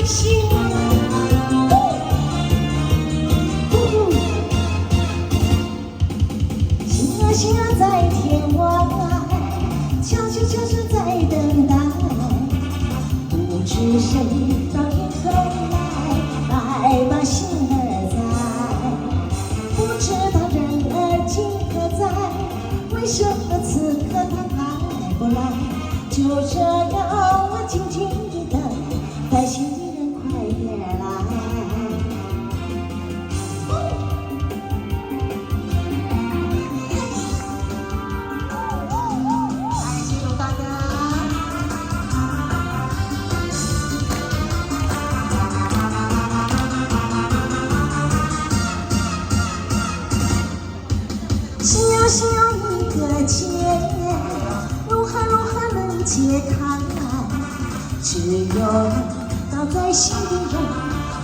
心。星啊星啊在天外，悄悄悄悄在等待，不知谁到以后来把心儿在，不知道人儿今何在，为什么此刻他还不来？就这样我静静地等，担心的人快点来。心呀心呀一个结，如何能解开？只有倒在心的人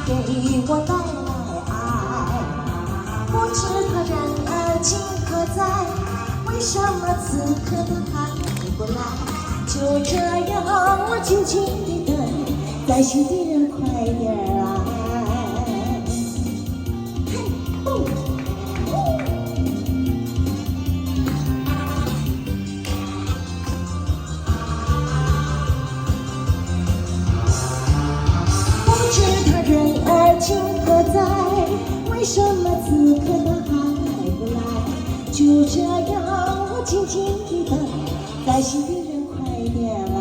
给我带来爱。不知他人儿今何在？为什么此刻他还不来？就这样我静静地等，担心的人快点来。人儿今何在？为什么此刻他还不来？就这样我静静地等，担心的人快点来。